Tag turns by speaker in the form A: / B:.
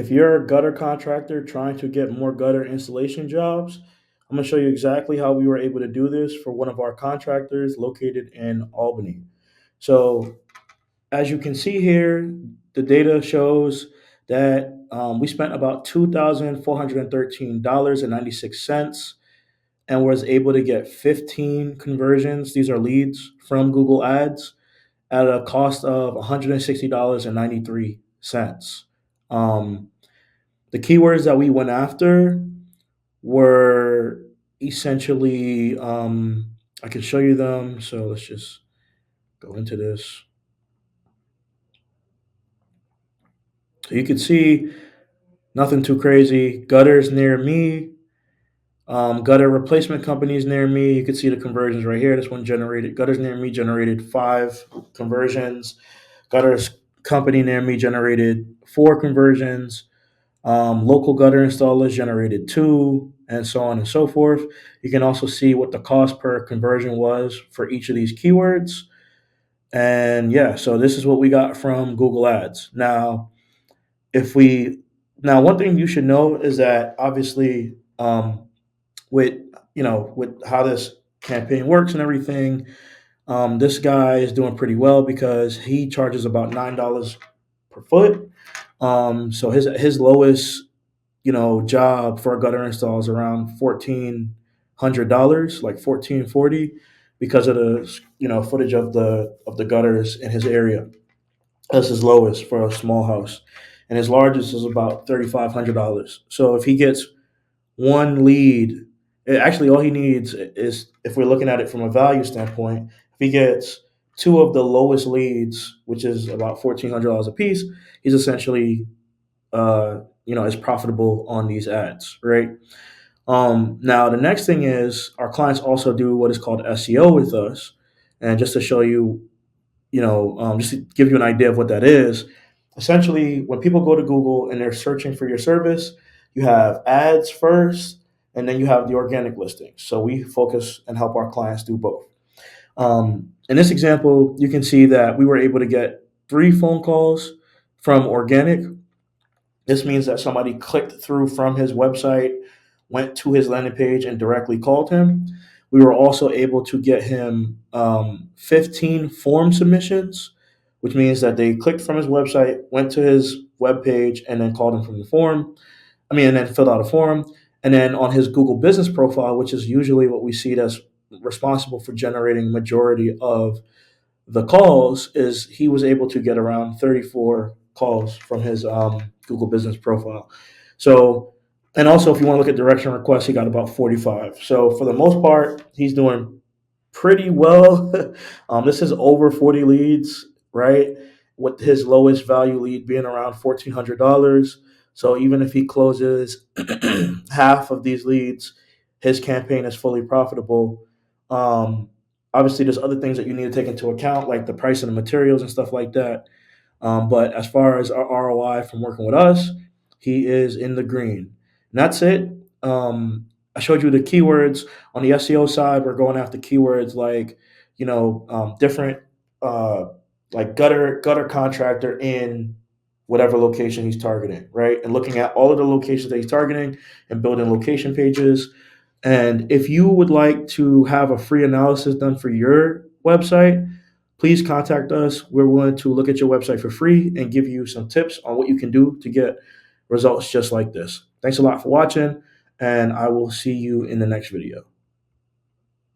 A: if you're a gutter contractor trying to get more gutter installation jobs, I'm going to show you exactly how we were able to do this for one of our contractors located in Albany. So, as you can see here, the data shows that we spent about $2,413.96 and was able to get 15 conversions. These are leads from Google Ads at a cost of $160.93. Um, the keywords that we went after were essentially, I can show you them. So let's just go into this. So you can see nothing too crazy. Gutters near me, gutter replacement companies near me. You can see the conversions right here. This one generated, gutters near me generated 5 conversions. Gutters company near me generated 4 conversions. Local gutter installers generated 2, and so on and so forth. You can also see what the cost per conversion was for each of these keywords. And yeah, so this is what we got from Google Ads. If we now one thing you should know is that obviously with with how this campaign works and everything, this guy is doing pretty well because he charges about $9 per foot. So his lowest job for a gutter install is around $1,400, like 1440, because of the footage of the gutters in his area. That's his lowest for a small house, and his largest is about $3,500. So if he gets one lead, actually all he needs is, if we're looking at it from a value standpoint, if he gets two of the lowest leads, which is about $1,400 a piece, he's essentially is profitable on these ads, right? Now the next thing is our clients also do what is called SEO with us, and just to show you, just to give you an idea of what that is. Essentially, when people go to Google and they're searching for your service, you have ads first, and then you have the organic listings. So we focus and help our clients do both. In this example, you can see that we were able to get 3 phone calls from organic. This means that somebody clicked through from his website, went to his landing page, and directly called him. We were also able to get him 15 form submissions, which means that they clicked from his website, went to his web page, and then called him from the form. And then filled out a form. And then on his Google business profile, which is usually what we see that's responsible for generating majority of the calls, is he was able to get around 34 calls from his Google business profile. So, and also if you want to look at direction requests, he got about 45. So for the most part, he's doing pretty well. This is over 40 leads, right? With his lowest value lead being around $1,400. So even if he closes half of these leads, his campaign is fully profitable. Um, Obviously, there's other things that you need to take into account, like the price of the materials and stuff like that. But as far as our ROI from working with us, he is in the green. And that's it. I showed you the keywords. On the SEO side, we're going after keywords like, different, uh, like gutter contractor in whatever location he's targeting, right? And looking at all of the locations that he's targeting and building location pages. And if you would like to have a free analysis done for your website, please contact us. We're willing to look at your website for free and give you some tips on what you can do to get results just like this. Thanks a lot for watching, and I will see you in the next video.